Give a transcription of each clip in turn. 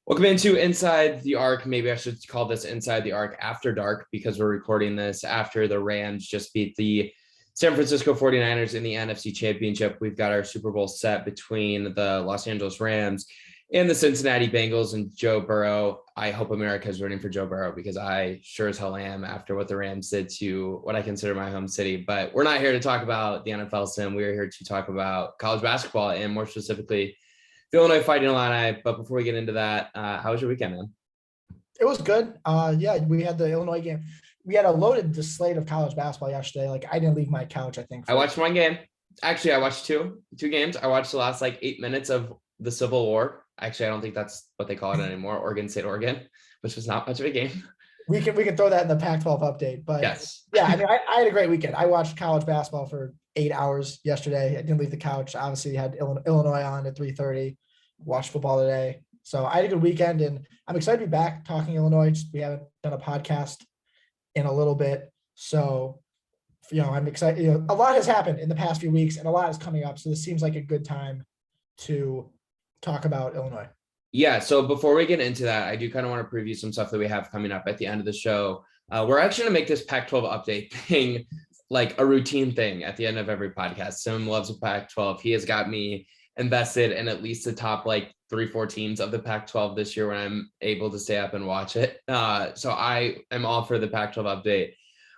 Welcome into Inside the Arc. Maybe I should call this Inside the Arc After Dark because we're recording this after the Rams just beat the San Francisco 49ers in the NFC Championship. We've got our Super Bowl set between the Los Angeles Rams and the Cincinnati Bengals and Joe Burrow. I hope America is rooting for Joe Burrow because I sure as hell am after what the Rams did to what I consider my home city. But we're not here to talk about the NFL sim. We're here to talk about college basketball and more specifically the Illinois Fighting Illini. But before we get into that, how was your weekend, man? It was good. We had the Illinois game. We had a loaded slate of college basketball yesterday. Like, I didn't leave my couch, I think. I watched one game. Actually, I watched two games. I watched the last 8 minutes of the Civil War. Actually, I don't think that's what they call it anymore. Oregon State, Oregon, which was not much of a game. We can throw that in the Pac-12 update. But yes. Yeah, I mean, I had a great weekend. I watched college basketball for 8 hours yesterday. I didn't leave the couch. Obviously, had Illinois on at 3:30. Watched football today. So I had a good weekend, and I'm excited to be back talking Illinois. We haven't done a podcast in a little bit. So, I'm excited. A lot has happened in the past few weeks, and a lot is coming up. So this seems like a good time to talk about Illinois. Yeah. So before we get into that, I do kind of want to preview some stuff that we have coming up at the end of the show. We're actually going to make this Pac-12 update thing like a routine thing at the end of every podcast. Sim loves the Pac-12. He has got me invested in at least the top 3-4 teams of the Pac-12 this year when I'm able to stay up and watch it. So I am all for the Pac-12 update.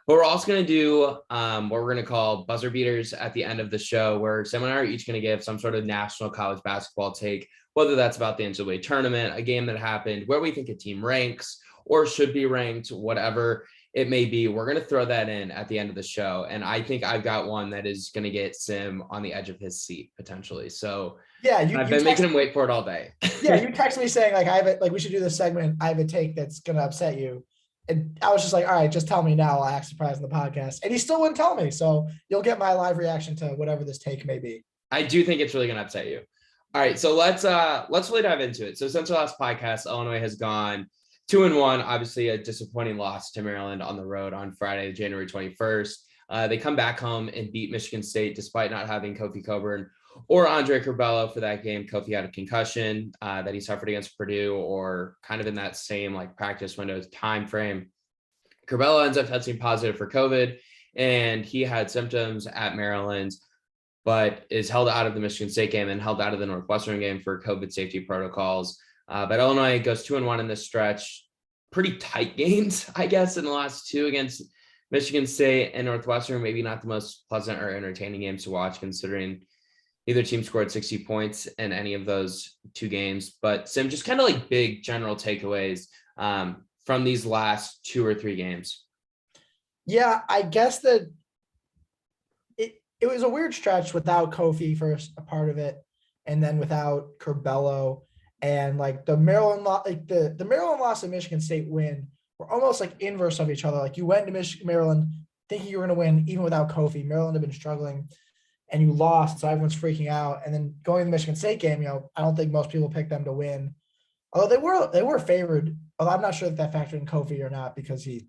But we're also going to do what we're going to call buzzer beaters at the end of the show, where Sam and I are each going to give some sort of national college basketball take, whether that's about the NCAA tournament, a game that happened, where we think a team ranks or should be ranked, whatever it may be. We're going to throw that in at the end of the show. And I think I've got one that is going to get Sim on the edge of his seat potentially. So yeah, I've been making him wait for it all day. Yeah, you text me saying we should do this segment. I have a take that's going to upset you. And I was just like, all right, just tell me now. I'll act surprised in the podcast. And he still wouldn't tell me. So you'll get my live reaction to whatever this take may be. I do think it's really going to upset you. All right, so let's really dive into it. So since our last podcast, Illinois has gone 2-1, obviously a disappointing loss to Maryland on the road on Friday, January 21st. They come back home and beat Michigan State despite not having Kofi Coburn or Andre Curbelo for that game. Kofi had a concussion that he suffered against Purdue, or kind of in that same practice window time frame. Curbelo ends up testing positive for COVID, and he had symptoms at Maryland, but is held out of the Michigan State game and held out of the Northwestern game for COVID safety protocols. But Illinois goes 2-1 in this stretch. Pretty tight games, I guess, in the last two against Michigan State and Northwestern. Maybe not the most pleasant or entertaining games to watch, considering neither team scored 60 points in any of those two games. But Sim, just kind of big general takeaways from these last 2 or 3 games. Yeah, I guess that it was a weird stretch without Kofi for a part of it, and then without Curbelo, and the Maryland the Maryland loss and Michigan State win were almost inverse of each other. You went to Maryland thinking you were going to win even without Kofi. Maryland had been struggling, and you lost, so everyone's freaking out. And then going to the Michigan State game, I don't think most people picked them to win, although they were favored. Although I'm not sure if that factored in Kofi or not because he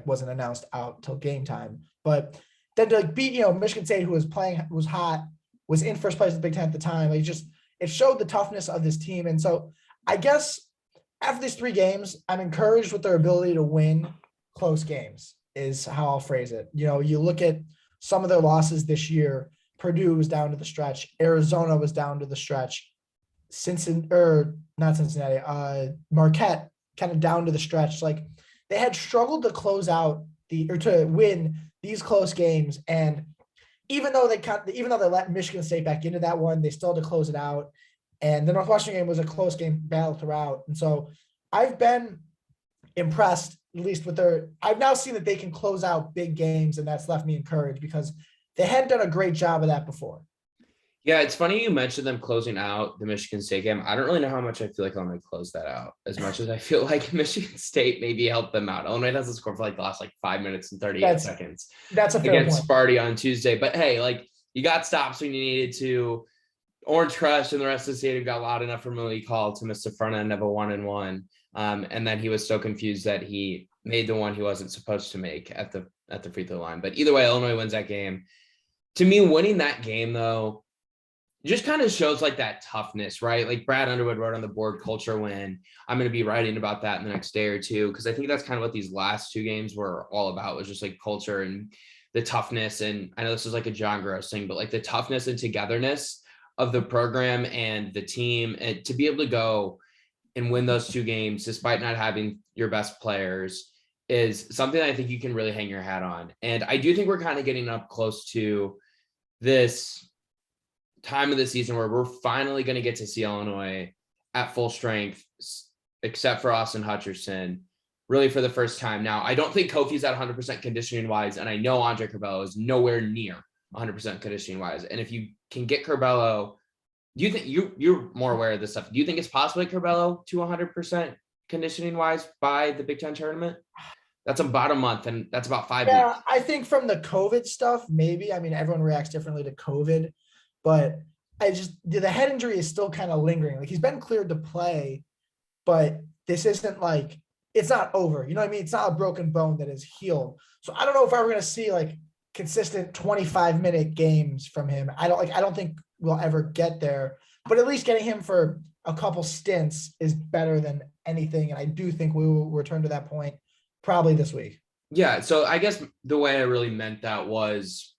wasn't announced out till game time. But then to beat Michigan State, who was hot, was in first place in the Big Ten at the time. It showed the toughness of this team. And so I guess after these 3 games, I'm encouraged with their ability to win close games is how I'll phrase it. You look at some of their losses this year. Purdue was down to the stretch. Arizona was down to the stretch. Marquette kind of down to the stretch. They had struggled to close out to win these close games. And even though they let Michigan State back into that one, they still had to close it out. And the Northwestern game was a close game battle throughout. And so I've been impressed, at least I've now seen that they can close out big games, and that's left me encouraged because they hadn't done a great job of that before. Yeah, it's funny you mentioned them closing out the Michigan State game. I don't really know how much I feel like Illinois closed that out, as much as I feel like Michigan State maybe helped them out. Illinois doesn't score for the last 5 minutes and 38 seconds. That's a fair against point. Sparty on Tuesday. But hey, you got stops when you needed to. Orange Crush and the rest of the stadium got loud enough for Malik Hall to miss the front end of a 1-and-1. And then he was so confused that he made the one he wasn't supposed to make at the free throw line. But either way, Illinois wins that game. To me, winning that game, though, just kind of shows like that toughness, right? Like Brad Underwood wrote on the board culture win. I'm going to be writing about that in the next day or two, because I think that's kind of what these last two games were all about, was just like culture and the toughness. And I know this is like a John Gross thing, but like the toughness and togetherness of the program and the team, and to be able to go and win those two games despite not having your best players is something I think you can really hang your hat on. And I do think we're kind of getting up close to this time of the season where we're finally going to get to see Illinois at full strength, except for Austin Hutcherson, really for the first time. Now, I don't think Kofi's at 100% conditioning wise, and I know Andre Curbelo is nowhere near 100% conditioning wise. And if you can get Curbelo, do you think you're more aware of this stuff? Do you think it's possible to get Curbelo to 100% conditioning wise by the Big Ten tournament? That's about a month, and that's about 5 weeks. Yeah, I think from the COVID stuff, maybe. I mean, everyone reacts differently to COVID, but the head injury is still kind of lingering. Like, he's been cleared to play, but this isn't like, it's not over. You know what I mean? It's not a broken bone that is healed. So I don't know if we're going to see like consistent 25-minute games from him. I don't think we'll ever get there, but at least getting him for a couple stints is better than anything. And I do think we will return to that point probably this week. Yeah. So I guess the way I really meant that was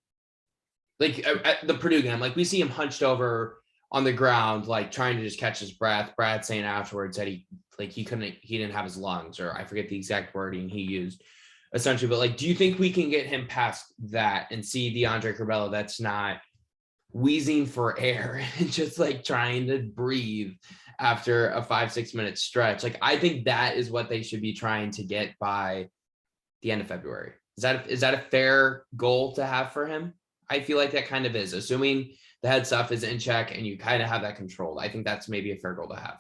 like at the Purdue game, like we see him hunched over on the ground, like trying to just catch his breath. Brad saying afterwards that he didn't have his lungs, or I forget the exact wording he used essentially. But like, do you think we can get him past that and see the Andre Curbelo that's not wheezing for air and just like trying to breathe after a 5-6 minute stretch? Like, I think that is what they should be trying to get by the end of February. Is that a fair goal to have for him? I feel like that kind of is, assuming the head stuff is in check and you kind of have that controlled. I think that's maybe a fair goal to have.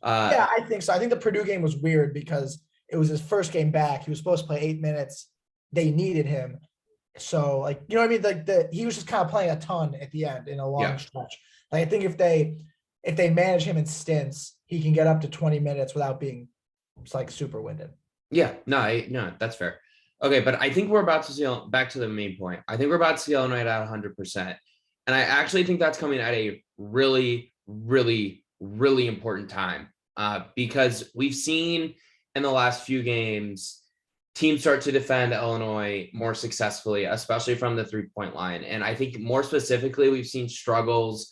Yeah, I think so. I think the Purdue game was weird because it was his first game back. He was supposed to play 8 minutes. They needed him. So, like, you know what I mean? Like he was just kind of playing a ton at the end in a long stretch. Like, I think if they manage him in stints, he can get up to 20 minutes without being like super winded. Yeah, no, that's fair. Okay, but I think we're about to see, back to the main point. I think we're about to see Illinois at 100%. And I actually think that's coming at a really, really, really important time because we've seen in the last few games teams start to defend Illinois more successfully, especially from the 3-point line. And I think more specifically, we've seen struggles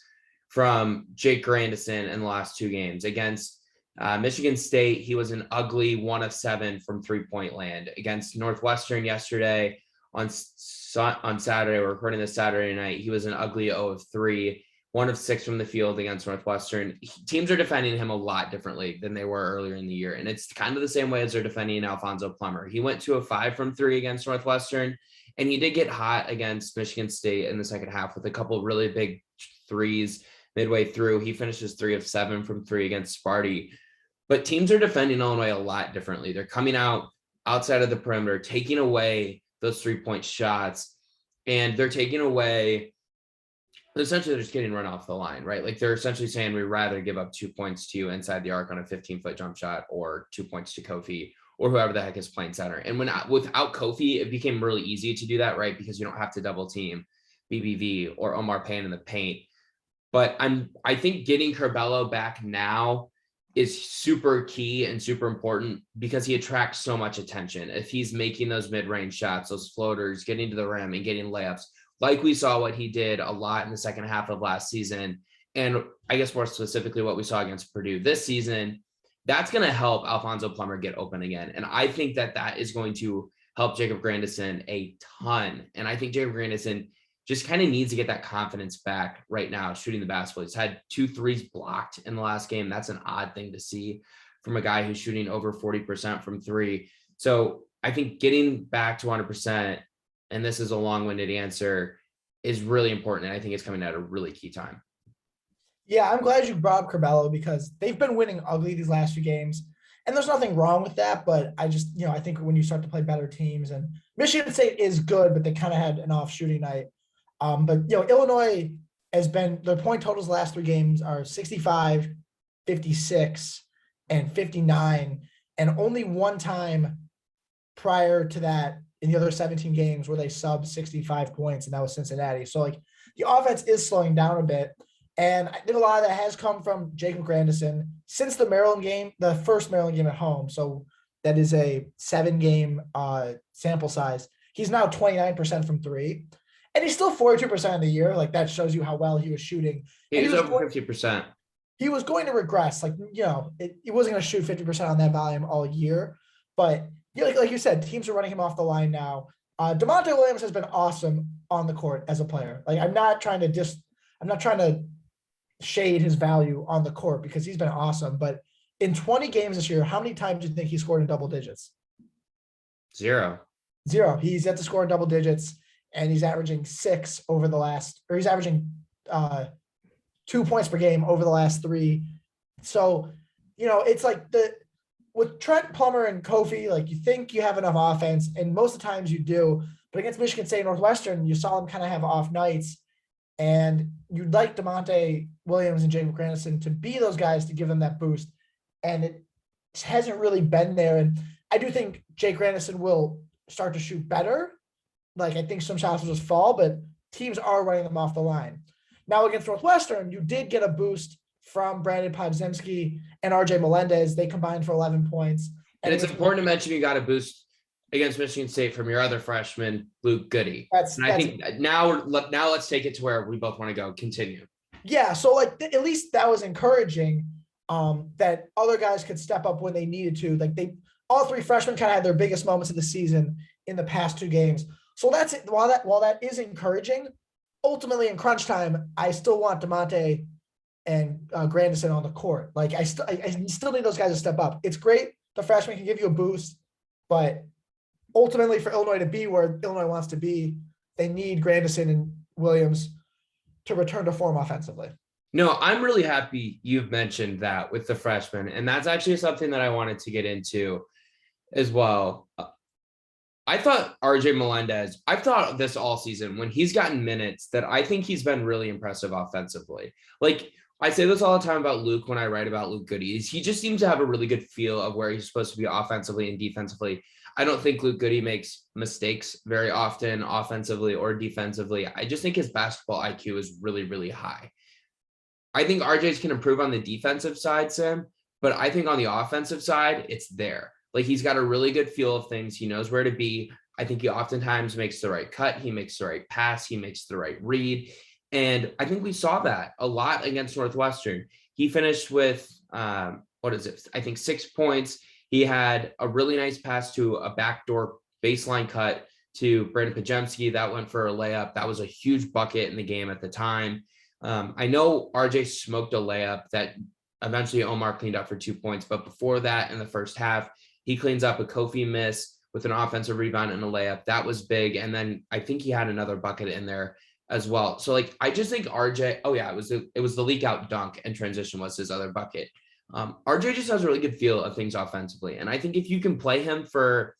from Jake Grandison in the last two games. Against Michigan State, he was an ugly 1 of 7 from 3-point land. Against Northwestern yesterday on Saturday, we're recording this Saturday night, he was an ugly 0 of 3, 1 of 6 from the field against Northwestern. Teams are defending him a lot differently than they were earlier in the year. And it's kind of the same way as they're defending Alfonso Plummer. He went 2 of 5 from 3 against Northwestern, and he did get hot against Michigan State in the second half with a couple of really big threes midway through. He finishes 3 of 7 from 3 against Sparty. But teams are defending Illinois a lot differently. They're coming out outside of the perimeter, taking away those 3-point shots, and they're taking away, essentially they're just getting run off the line, right? Like, they're essentially saying, we'd rather give up 2 points to you inside the arc on a 15-foot jump shot, or 2 points to Kofi, or whoever the heck is playing center. And without Kofi, it became really easy to do that, right? Because you don't have to double team BBV or Omar Payne in the paint. But I think getting Curbelo back now is super key and super important because he attracts so much attention. If he's making those mid-range shots, those floaters, getting to the rim and getting layups, like we saw what he did a lot in the second half of last season, and I guess more specifically what we saw against Purdue this season, that's going to help Alfonso Plummer get open again. And I think that is going to help Jacob Grandison a ton. And I think Jacob Grandison just kind of needs to get that confidence back right now, shooting the basketball. He's had 2 threes blocked in the last game. That's an odd thing to see from a guy who's shooting over 40% from 3. So I think getting back to 100%, and this is a long-winded answer, is really important. And I think it's coming at a really key time. Yeah, I'm glad you brought up Curbelo because they've been winning ugly these last few games. And there's nothing wrong with that, but I just, I think when you start to play better teams, and Michigan State is good, but they kind of had an off shooting night. But Illinois has been, their point totals the last 3 games are 65, 56, and 59. And only one time prior to that in the other 17 games where they sub 65 points, and that was Cincinnati. So like the offense is slowing down a bit. And I think a lot of that has come from Jacob Grandison since the Maryland game, the first Maryland game at home. So that is a 7-game sample size. He's now 29% from three, and he's still 42% of the year. Like that shows you how well he was shooting. He was over 50%. He was going to regress. Like, he wasn't going to shoot 50% on that volume all year. But like you said, teams are running him off the line now. DeMonte Williams has been awesome on the court as a player. Like, I'm not trying to shade his value on the court because he's been awesome. But in 20 games this year, how many times do you think he scored in double digits? Zero. He's yet to score in double digits, and he's averaging he's averaging 2 points per game over the last 3. So, it's like with Trent, Plummer, and Kofi, like you think you have enough offense, and most of the times you do. But against Michigan State and Northwestern, you saw them kind of have off nights, and you'd like DeMonte Williams and Jacob Grandison to be those guys to give them that boost, and it hasn't really been there. And I do think Jake Grandison will start to shoot better. Like, I think some shots will just fall, but teams are running them off the line. Now against Northwestern, you did get a boost from Brandon Podziemski and RJ Melendez. They combined for 11 points. And it's important to mention you got a boost against Michigan State from your other freshman, Luke Goody. I think now let's take it to where we both want to go. Continue. Yeah. So at least that was encouraging, that other guys could step up when they needed to. Like all 3 freshmen kind of had their biggest moments of the season in the past 2 games. So that's it. While that is encouraging, ultimately in crunch time, I still want DeMonte and Grandison on the court. Like I still need those guys to step up. It's great the freshmen can give you a boost, but ultimately for Illinois to be where Illinois wants to be, they need Grandison and Williams to return to form offensively. No, I'm really happy you've mentioned that with the freshmen, and that's actually something that I wanted to get into as well. I thought RJ Melendez, I've thought this all season when he's gotten minutes that I think he's been really impressive offensively. Like I say this all the time about Luke when I write about Luke Goody. He just seems to have a really good feel of where he's supposed to be offensively and defensively. I don't think Luke Goody makes mistakes very often offensively or defensively. I just think his basketball IQ is really, really high. I think RJ's can improve on the defensive side, Sam, but I think on the offensive side, it's there. Like he's got a really good feel of things. He knows where to be. I think he oftentimes makes the right cut. He makes the right pass. He makes the right read. And I think we saw that a lot against Northwestern. He finished with, I think 6 points. He had a really nice pass to a backdoor baseline cut to Brandon Podziemski. That went for a layup. That was a huge bucket in the game at the time. I know RJ smoked a layup that eventually Omar cleaned up for 2 points. But before that, in the first half, he cleans up a Kofi miss with an offensive rebound and a layup. That was big. And then I think he had another bucket in there as well. So I just think RJ, it was the leak out dunk and transition was his other bucket. RJ just has a really good feel of things offensively. And I think if you can play him for,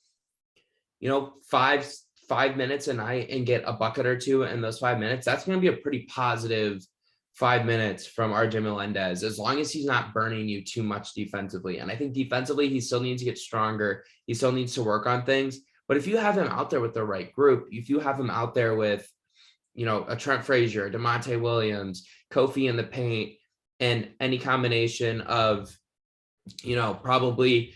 5 minutes a night and get a bucket or two in those 5 minutes, that's going to be a pretty positive 5 minutes from RJ Melendez, as long as he's not burning you too much defensively. And I think defensively, he still needs to get stronger. He still needs to work on things. But if you have him out there with the right group, if you have him out there with, a Trent Frazier, DeMonte Williams, Kofi in the paint, and any combination of, probably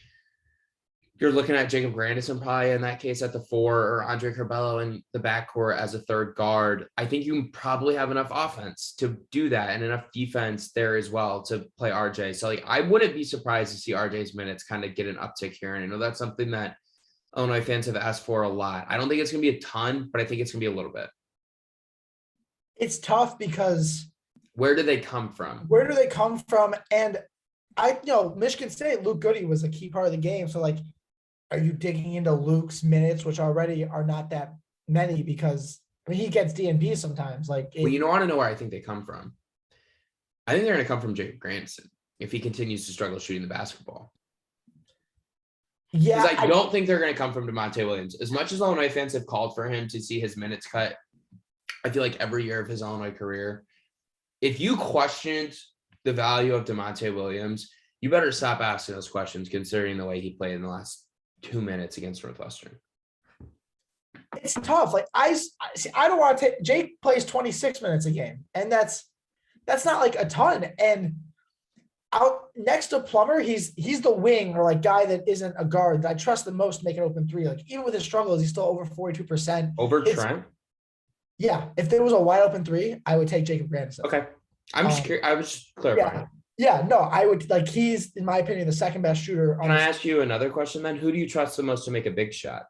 you're looking at Jacob Grandison probably in that case at the 4 or Andre Curbelo in the backcourt as a third guard. I think you probably have enough offense to do that and enough defense there as well to play RJ. So I wouldn't be surprised to see RJ's minutes kind of get an uptick here. And I know that's something that Illinois fans have asked for a lot. I don't think it's going to be a ton, but I think it's going to be a little bit. It's tough because where do they come from? And Michigan State, Luke Goody was a key part of the game. So are you digging into Luke's minutes, which already are not that many because he gets D&B sometimes. Well, you want to know where I think they come from? I think they're going to come from Jacob Grandison if he continues to struggle shooting the basketball. Yeah. Because I don't think they're going to come from DeMonte Williams. As much as Illinois fans have called for him to see his minutes cut, I feel like every year of his Illinois career, if you questioned the value of DeMonte Williams, you better stop asking those questions considering the way he played in the last 2 minutes against Northwestern. It's tough. I don't want to take Jake plays 26 minutes a game, and that's that's not like a ton. And out next to Plummer, he's the wing or like guy that isn't a guard that I trust the most to make an open three. Like even with his struggles, he's still over 42%. Over Trent? Yeah. If there was a wide open three, I would take Jacob Grandison. Okay. I'm just curious. I was just clarifying. Yeah. No, I would like he's in my opinion the second best shooter. Can I ask you another question then? Who do you trust the most to make a big shot?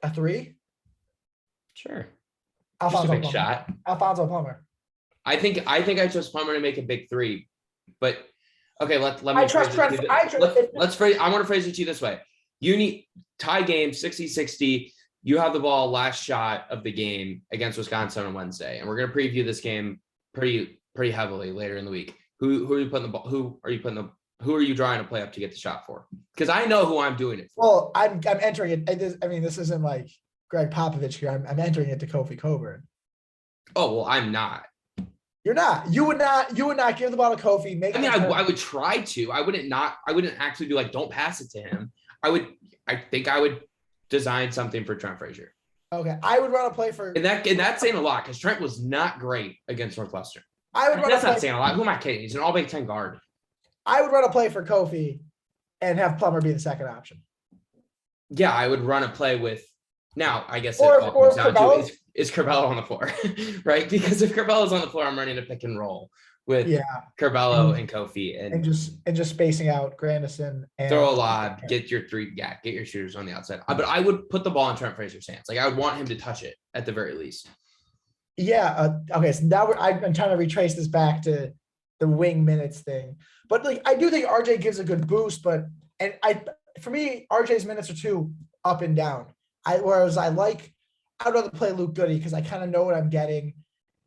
A three? Sure. Alfonso Just a big Plummer. shot. Alfonso Plummer. I think I trust Plummer to make a big three, but okay, let me. I trust Trent. Let's phrase. I want to phrase it to you this way: you need tie game 60-60. You have the ball last shot of the game against Wisconsin on Wednesday, and we're going to preview this game pretty heavily later in the week. Who are you putting the ball? Who are you drawing a play up to get the shot for? Because I know who I'm doing it for. Well, I'm entering it. I mean, this isn't like Greg Popovich here. I'm entering it to Kofi Coburn. Oh well, I'm not. You're not. You would not give the ball to Kofi. I would try to. I wouldn't actually be like, don't pass it to him. I think I would design something for Trent Frazier. Okay. I would run a play for. And that's saying a lot because Trent was not great against Northwestern. That's not saying a lot. Who am I kidding? He's an all Big Ten guard. I would run a play for Kofi and have Plummer be the second option. Yeah, I would run a play with. Now, I guess or it all comes down Curbelo? to is Curbelo on the floor, right? Because if Curbelo's on the floor, I'm running a pick and roll with Curbelo and Kofi and just spacing out Grandison and throw a lob, get your shooters on the outside. But I would put the ball in Trent Frazier's hands. Like I would want him to touch it at the very least. Yeah. Okay. So now I'm trying to retrace this back to the wing minutes thing, but like I do think RJ gives a good boost, for me, RJ's minutes are too up and down. Whereas I'd rather play Luke Goody because I kind of know what I'm getting.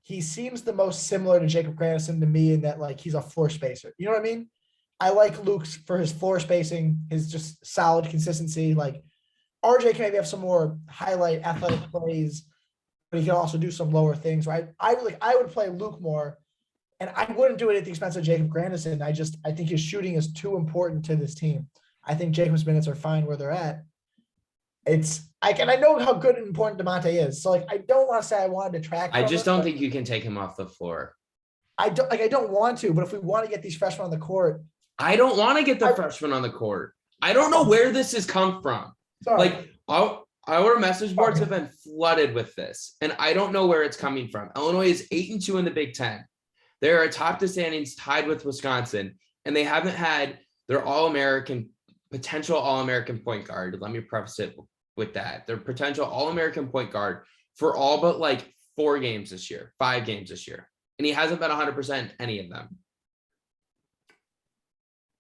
He seems the most similar to Jacob Grandison to me in that like he's a floor spacer. You know what I mean? I like Luke for his floor spacing, his just solid consistency. Like RJ can maybe have some more highlight athletic plays, but he can also do some lower things, right? I would play Luke more, and I wouldn't do it at the expense of Jacob Grandison. I think his shooting is too important to this team. I think Jacob's minutes are fine where they're at. I know how good and important DeMonte is. So like I don't want to say I wanted to track. I just don't think you can take him off the floor. I don't want to, but if we want to get these freshmen on the court. I don't want to get the freshmen on the court. I don't know where this has come from. Sorry. Like our message boards have been flooded with this, and I don't know where it's coming from. Illinois is 8-2 in the Big Ten. They're atop the standings tied with Wisconsin, and they haven't had their potential All-American point guard. Let me preface it with that. Their potential All-American point guard for all but like 5 games this year. And he hasn't been 100% any of them.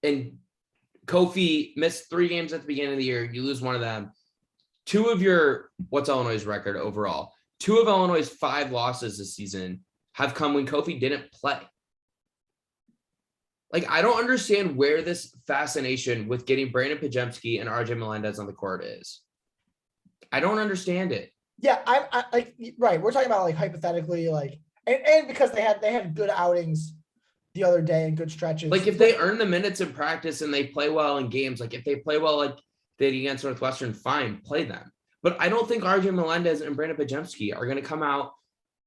And Kofi missed 3 games at the beginning of the year. You lose one of them. What's Illinois' record overall? 2 of Illinois' 5 losses this season have come when Kofi didn't play. Like, I don't understand where this fascination with getting Brandon Pajemski and RJ Melendez on the court is. I don't understand it. Yeah, I right. We're talking about like hypothetically, like, and because they had good outings the other day and good stretches. Like if they earn the minutes in practice and they play well in games, like if they play well like they did against Northwestern, fine, play them. But I don't think RJ Melendez and Brandon Pajemski are going to come out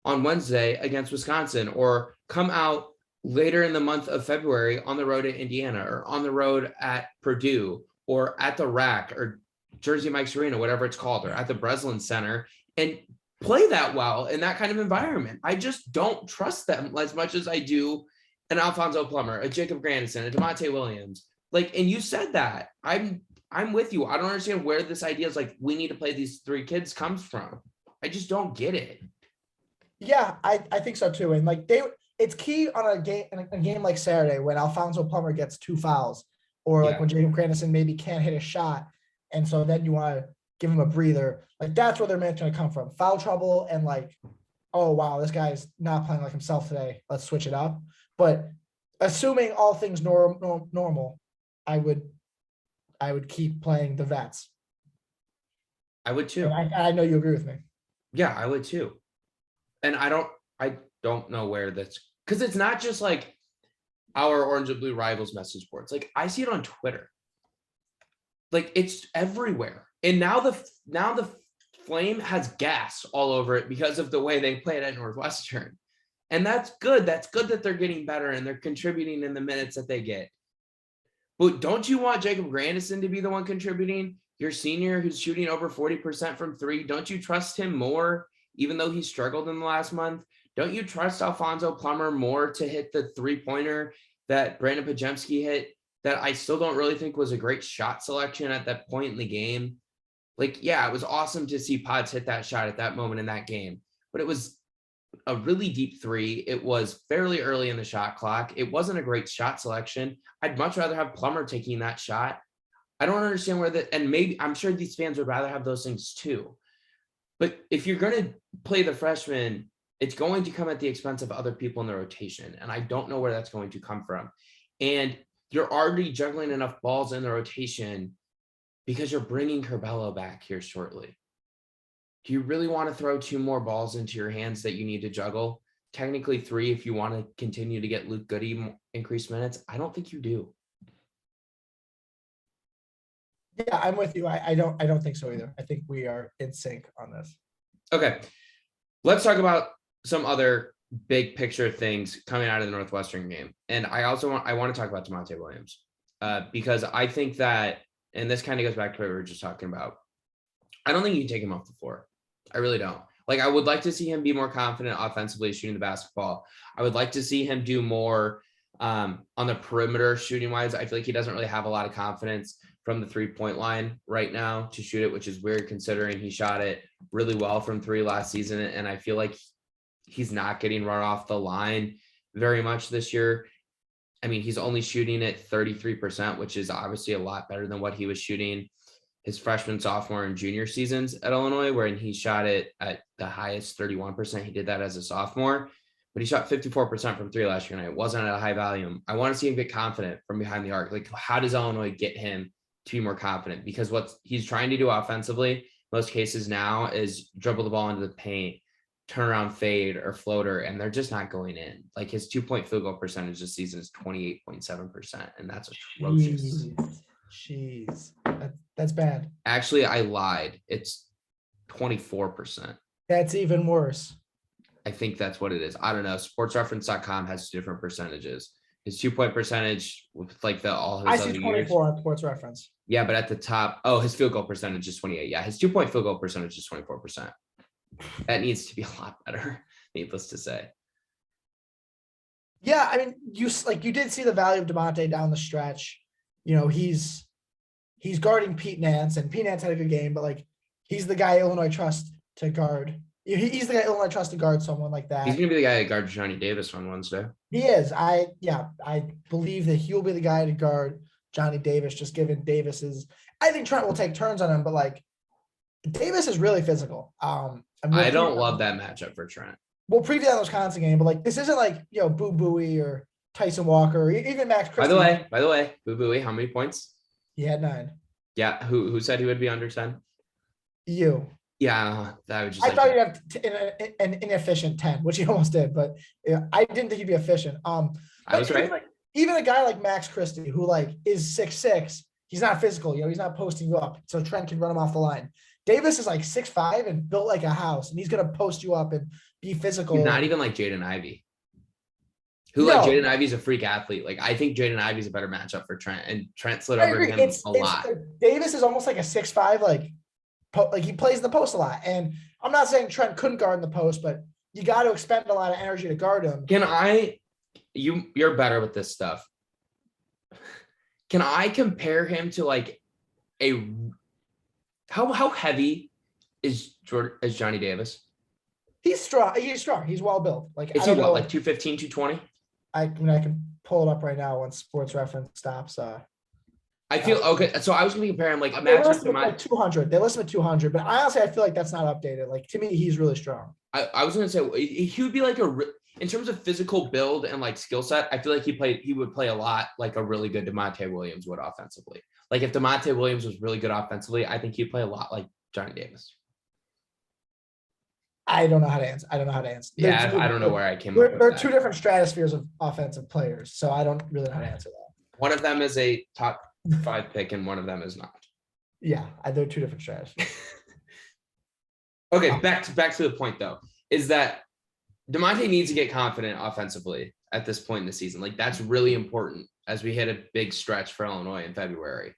on Wednesday against Wisconsin or come out later in the month of February on the road at Indiana or on the road at Purdue or at the RAC or Jersey Mike's Arena, whatever it's called, or at the Breslin Center and play that well in that kind of environment. I just don't trust them as much as I do an Alfonso Plummer, a Jacob Grandison, a DeMonte Williams. Like, and you said that. I'm with you. I don't understand where this idea is like, we need to play these 3 kids comes from. I just don't get it. Yeah, I think so too. And like it's key on a game like Saturday when Alfonso Plummer gets 2 fouls or like when Jacob Grandison maybe can't hit a shot. And so then you want to give him a breather. Like that's where their minutes going to come from. Foul trouble and like, oh, wow, this guy's not playing like himself today. Let's switch it up. But assuming all things normal, I would keep playing the vets. I would too. And I know you agree with me. Yeah, I would too. And I don't know where that's because it's not just like our Orange and Blue Rivals message boards. Like I see it on Twitter. Like it's everywhere. And now the Flame has gas all over it because of the way they played at Northwestern. And that's good. That's good that they're getting better and they're contributing in the minutes that they get. But don't you want Jacob Grandison to be the one contributing? Your senior who's shooting over 40% from three. Don't you trust him more, even though he struggled in the last month? Don't you trust Alfonso Plummer more to hit the three-pointer that Brandon Pajemski hit that I still don't really think was a great shot selection at that point in the game? Like, yeah, it was awesome to see Pods hit that shot at that moment in that game, but it was a really deep three. It was fairly early in the shot clock. It wasn't a great shot selection. I'd much rather have Plummer taking that shot. I don't understand and maybe I'm sure these fans would rather have those things too. But if you're going to play the freshman, it's going to come at the expense of other people in the rotation. And I don't know where that's going to come from. And you're already juggling enough balls in the rotation because you're bringing Curbelo back here shortly. Do you really want to throw 2 more balls into your hands that you need to juggle? Technically 3 if you want to continue to get Luke Goody increased minutes. I don't think you do. Yeah, I'm with you. I don't think so either. I think we are in sync on this. Okay. Let's talk about some other big picture things coming out of the Northwestern game. And I want to talk about DeMonte Williams because I think that, and this kind of goes back to what we were just talking about. I don't think you can take him off the floor. I really don't. Like, I would like to see him be more confident offensively shooting the basketball. I would like to see him do more on the perimeter shooting wise. I feel like he doesn't really have a lot of confidence from the 3-point line right now to shoot it, which is weird considering he shot it really well from 3 last season. And I feel like he's not getting run off the line very much this year. I mean, he's only shooting at 33%, which is obviously a lot better than what he was shooting his freshman, sophomore, and junior seasons at Illinois, wherein he shot it at the highest 31%. He did that as a sophomore, but he shot 54% from 3 last year, and it wasn't at a high volume. I want to see him get confident from behind the arc. Like, how does Illinois get him to be more confident? Because what he's trying to do offensively, most cases now, is dribble the ball into the paint, turnaround fade or floater, and they're just not going in. Like, his 2-point field goal percentage this season is 28.7%, and that's atrocious. Jeez. That's bad. Actually, I lied. It's 24%. That's even worse. I think that's what it is. I don't know. Sportsreference.com has different percentages. His 2-point percentage with like all his I other see 24 years. on Sports Reference. Yeah, but at the top, his field goal percentage is 28. Yeah, his 2-point field goal percentage is 24%. That needs to be a lot better, needless to say. Yeah, I mean, you did see the value of DeMonte down the stretch. You know, he's guarding Pete Nance, and Pete Nance had a good game, but like, he's the guy Illinois trusts to guard. He's the guy Illinois trusts to guard someone like that. He's gonna be the guy that guards Johnny Davis on Wednesday. He is. I believe that he'll be the guy to guard Johnny Davis, just given Davis's. I think Trent will take turns on him, but like, Davis is really physical. I don't love that matchup for Trent. We'll preview that Wisconsin game, but like, this isn't like, you know, Boo Buie or Tyson Walker or even Max Christie. By the way, Boo Buie, how many points? He had 9. Yeah, who said he would be under 10? You. Yeah, that would just. I thought you'd have an inefficient 10, which he almost did, but yeah, I didn't think he'd be efficient. I was right. Even a guy like Max Christie, who like is 6'6", he's not physical. You know, he's not posting you up, so Trent can run him off the line. Davis is like 6'5" and built like a house, and he's gonna post you up and be physical. He's not even like Jaden Ivey. Jaden Ivey's a freak athlete. Like, I think Jaden Ivey's a better matchup for Trent, and Trent slid over him a lot. Davis is almost like a 6'5", like he plays in the post a lot. And I'm not saying Trent couldn't guard in the post, but you got to expend a lot of energy to guard him. You're better with this stuff. Can I compare him to like how heavy is Johnny Davis? He's strong. He's well built. Like, is he what, like 215, 220? I can pull it up right now once Sports Reference stops. I feel okay. So I was going to compare him like they list him at 200. They list him at 200, but honestly, I feel like that's not updated. Like, to me, he's really strong. I was going to say he would be like in terms of physical build and like skill set. I feel like he would play a lot like a really good DeMonte Williams would offensively. Like, if DeMonte Williams was really good offensively, I think he'd play a lot like Johnny Davis. I don't know how to answer. Yeah, I don't know where I came up with There are that. 2 different stratospheres of offensive players, so I don't really know how to answer that. One of them is a top 5 pick, and one of them is not. Yeah, they're 2 different stratospheres. Okay, back to the point though, is that DeMonte needs to get confident offensively at this point in the season. Like, that's really important as we hit a big stretch for Illinois in February.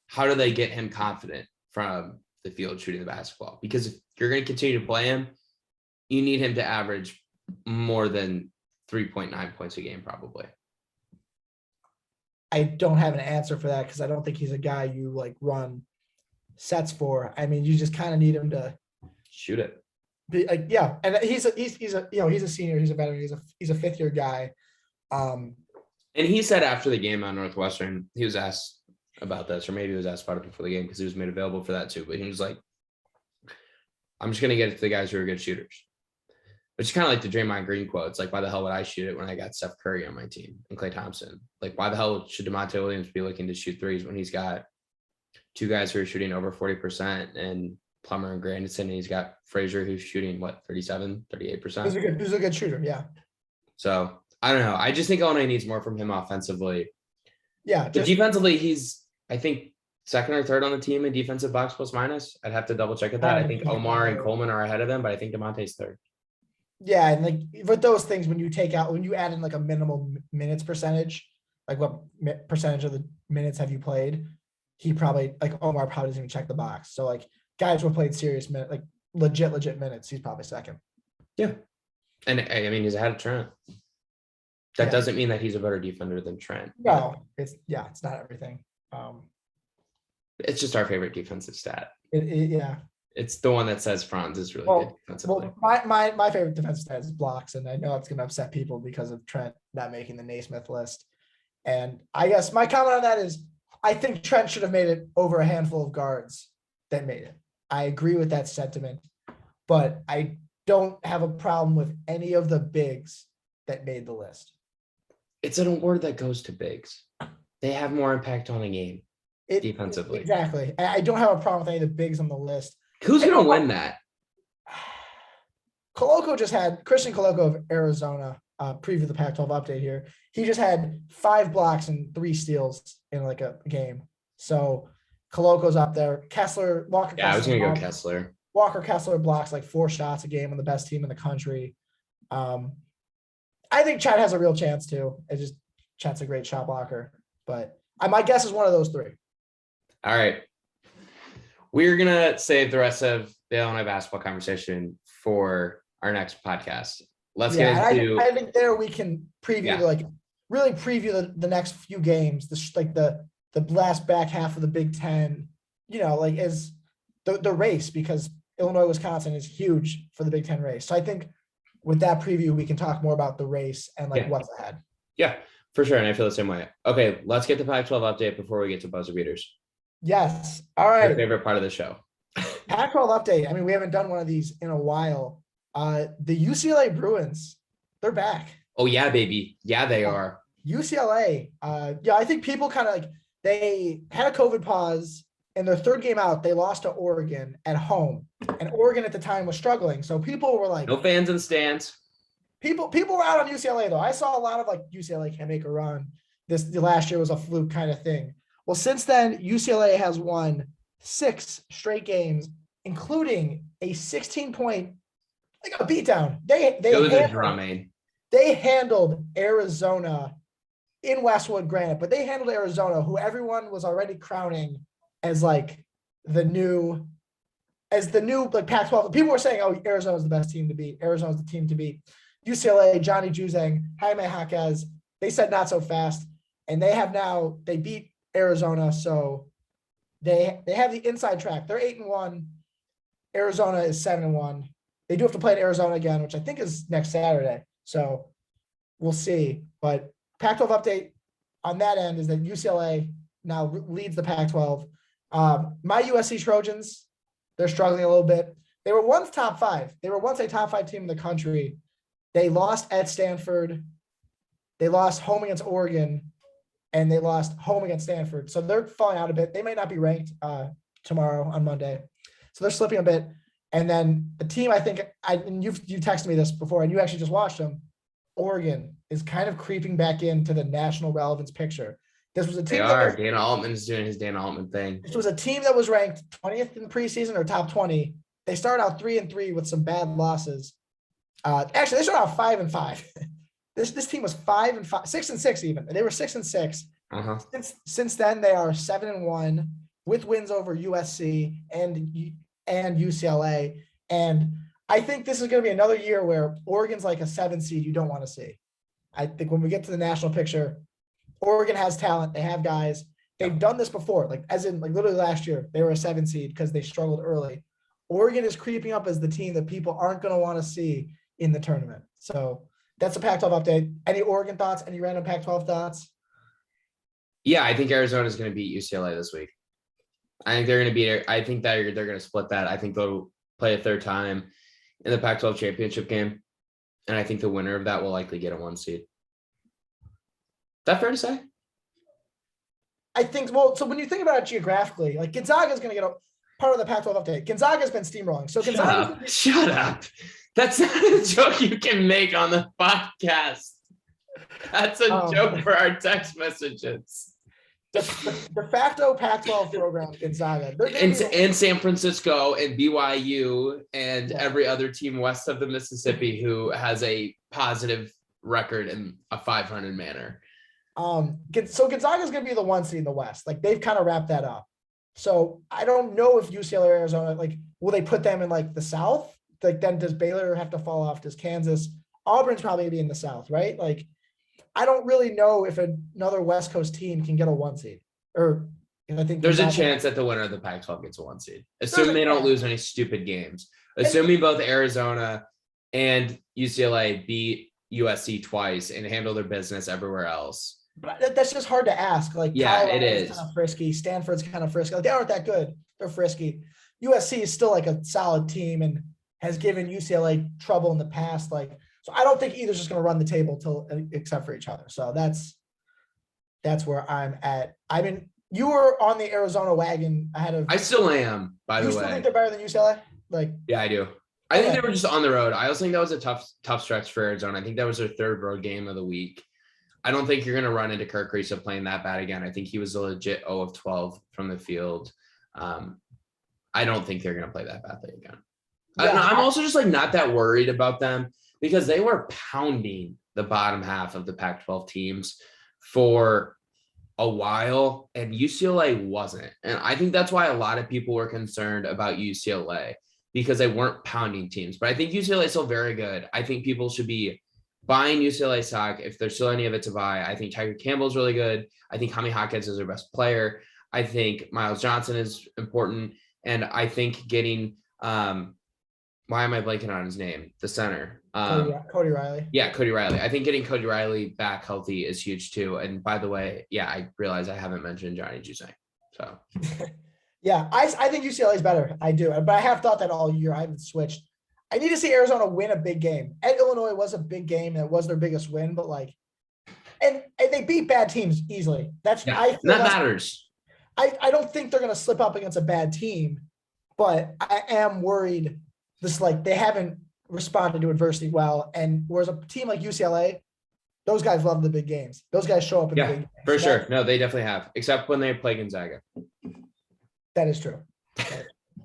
How do they get him confident from the field shooting the basketball? Because if you're going to continue to play him, you need him to average more than 3.9 points a game, probably. I don't have an answer for that because I don't think he's a guy you like run sets for. I mean, you just kind of need him to shoot it. Be like, yeah, and he's a he's a senior, he's a veteran, he's a fifth year guy. And he said after the game on Northwestern, he was asked about this, or maybe he was asked about it before the game because he was made available for that too. But he was like, "I'm just gonna get it to the guys who are good shooters." Which is kind of like the Draymond Green quote. It's like, why the hell would I shoot it when I got Steph Curry on my team and Klay Thompson? Like, why the hell should DeMonte Williams be looking to shoot threes when he's got two guys who are shooting over 40% and Plummer and Grandison, and he's got Frazier who's shooting, 37, 38%? He's a good shooter, yeah. So, I don't know. I just think Illinois needs more from him offensively. Yeah. But defensively, he's, I think, second or third on the team in defensive box plus minus. I'd have to double check at that. I think Omar and Coleman are ahead of them, but I think DeMonte's third. Yeah, and like with those things, when you add in like a minimal minutes percentage, like what percentage of the minutes have you played? He probably, like Omar probably doesn't even check the box. So like guys who have played serious minutes, like legit minutes, he's probably second. Yeah. And I mean, he's ahead of Trent. That doesn't mean that he's a better defender than Trent. No, it's not everything. It's just our favorite defensive stat. Yeah. It's the one that says Franz is really good defensively. Well, my favorite defensive stat is blocks, and I know it's going to upset people because of Trent not making the Naismith list. And I guess my comment on that is I think Trent should have made it over a handful of guards that made it. I agree with that sentiment, but I don't have a problem with any of the bigs that made the list. It's an award that goes to bigs. They have more impact on a game defensively. Exactly. I don't have a problem with any of the bigs on the list. Who's going to win that? Christian Coloco of Arizona, preview the Pac-12 update here. He just had 5 blocks and 3 steals in like a game. So Coloco's up there. Walker. Yeah, I was going to go Kessler. Walker Kessler blocks like 4 shots a game on the best team in the country. I think Chet has a real chance too. Chet's a great shot blocker, but my guess is one of those 3. All right. We're going to save the rest of the Illinois basketball conversation for our next podcast. Let's get into. I think there we can preview, really preview the next few games, the last back half of the Big Ten, as the race, because Illinois, Wisconsin is huge for the Big Ten race. So I think with that preview, we can talk more about the race and what's ahead. Yeah, for sure. And I feel the same way. Okay, let's get the Pac-12 update before we get to buzzer beaters. Yes. All right. Your favorite part of the show. Pac-12 update. I mean, we haven't done one of these in a while. The UCLA Bruins, they're back. Oh, yeah, baby. Yeah, they are. UCLA. I think people kind of they had a COVID pause. In their third game out, they lost to Oregon at home. And Oregon at the time was struggling. So people were like. No fans in the stands. People were out on UCLA, though. I saw a lot of UCLA can't make a run. The last year was a fluke kind of thing. Well, since then, UCLA has won 6 straight games, including a 16-point, a beatdown. They handled Arizona in Westwood, granted, but they handled Arizona, who everyone was already crowning as the new Pac-12. People were saying, "Oh, Arizona's the best team to beat. Arizona's the team to beat." UCLA, Johnny Juzang, Jaime Jaquez, they said not so fast, and they beat Arizona, so they have the inside track. They're 8-1. Arizona is 7-1. They do have to play at Arizona again, which I think is next Saturday. So we'll see. But Pac-12 update on that end is that UCLA now leads the Pac-12. My USC Trojans, they're struggling a little bit. They were once top 5. They were once a top 5 team in the country. They lost at Stanford. They lost home against Oregon. And they lost home against Stanford. So they're falling out a bit. They might not be ranked tomorrow on Monday. So they're slipping a bit. And then the team, I think, and you texted me this before, and you actually just watched them, Oregon is kind of creeping back into the national relevance picture. This was a team. Dana Altman's doing his Dana Altman thing. This was a team that was ranked 20th in preseason or top 20. They started out 3-3 with some bad losses. Actually, they started out 5-5. This team was 5-5, 6-6 even. They were 6-6. Uh-huh. Since then, they are 7-1 with wins over USC and UCLA. And I think this is going to be another year where Oregon's like a 7 seed you don't want to see. I think when we get to the national picture, Oregon has talent. They have guys. They've done this before, like as in like literally last year, they were a 7 seed because they struggled early. Oregon is creeping up as the team that people aren't going to want to see in the tournament. So that's a Pac-12 update. Any Oregon thoughts? Any random Pac-12 thoughts? Yeah, I think Arizona is going to beat UCLA this week. I think they're going to beat. I think that they're going to split that. I think they'll play a third time in the Pac-12 championship game, and I think the winner of that will likely get a 1 seed. Is that fair to say? I think. Well, so when you think about it geographically, like Gonzaga is going to get a part of the Pac-12 update. Gonzaga's been steamrolling. So Gonzaga. Shut up. That's not a joke you can make on the podcast. That's a joke for our text messages. The de facto Pac-12 program, Gonzaga. And San Francisco and BYU and every other team west of the Mississippi who has a positive record in a 500 manner. So Gonzaga is going to be the 1 seed in the West. Like they've kind of wrapped that up. So I don't know if UCLA or Arizona, like, will they put them in like the South? Like then does Baylor have to fall off? Does Kansas? Auburn's probably going to be in the South, right? Like I don't really know if another West Coast team can get a 1 seed. I think there's a chance that the winner of the Pac-12 gets a 1 seed, assuming they don't lose any stupid games. Assuming both Arizona and UCLA beat USC twice and handle their business everywhere else. But that's just hard to ask. Like, yeah, it is kind of frisky. Stanford's kind of frisky. Like, they aren't that good. They're frisky. USC is still like a solid team and has given UCLA trouble in the past. Like, so I don't think either's just going to run the table except for each other. So that's where I'm at. I mean, you were on the Arizona wagon ahead of. I still am, by the way. You still think they're better than UCLA? Like, yeah, I do. I think they were just on the road. I also think that was a tough stretch for Arizona. I think that was their third road game of the week. I don't think you're going to run into Kirk Risa playing that bad again. I think he was a legit 0 of 12 from the field. I don't think they're going to play that badly again. Yeah, I'm also just like not that worried about them because they were pounding the bottom half of the Pac-12 teams for a while and UCLA wasn't. And I think that's why a lot of people were concerned about UCLA because they weren't pounding teams. But I think UCLA is still very good. I think people should be buying UCLA stock if there's still any of it to buy. I think Tiger Campbell's really good. I think Jaime Hawkins is their best player. I think Miles Johnson is important. And I think getting why am I blanking on his name? The center. Cody Riley. Yeah, Cody Riley. I think getting Cody Riley back healthy is huge too. And by the way, yeah, I realize I haven't mentioned Johnny Juzang. So yeah, I think UCLA is better. I do. But I have thought that all year. I haven't switched. I need to see Arizona win a big game. At Illinois was a big game. That was their biggest win, but like, and they beat bad teams easily. That matters. I don't think they're going to slip up against a bad team, but I am worried. This like they haven't responded to adversity well, and whereas a team like UCLA, those guys love the big games. Those guys show up in the big games. For sure. No, they definitely have, except when they play Gonzaga. That is true.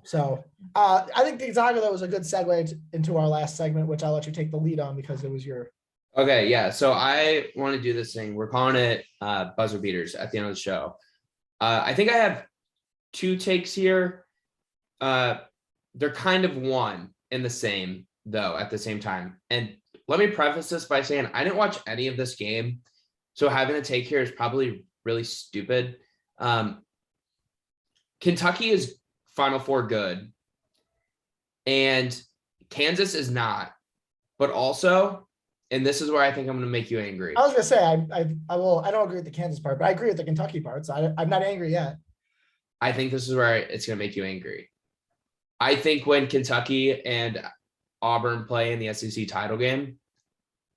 So I think Gonzaga, though, was a good segue into our last segment, which I'll let you take the lead on because it was your. Okay, yeah. So I want to do this thing. We're calling it buzzer beaters at the end of the show. I think I have 2 takes here. They're kind of one in the same, though, at the same time. And let me preface this by saying I didn't watch any of this game. So having a take here is probably really stupid. Kentucky is Final Four good. And Kansas is not. But also, and this is where I think I'm going to make you angry. I was going to say, I don't agree with the Kansas part, but I agree with the Kentucky part. So I'm not angry yet. I think this is where it's going to make you angry. I think when Kentucky and Auburn play in the SEC title game,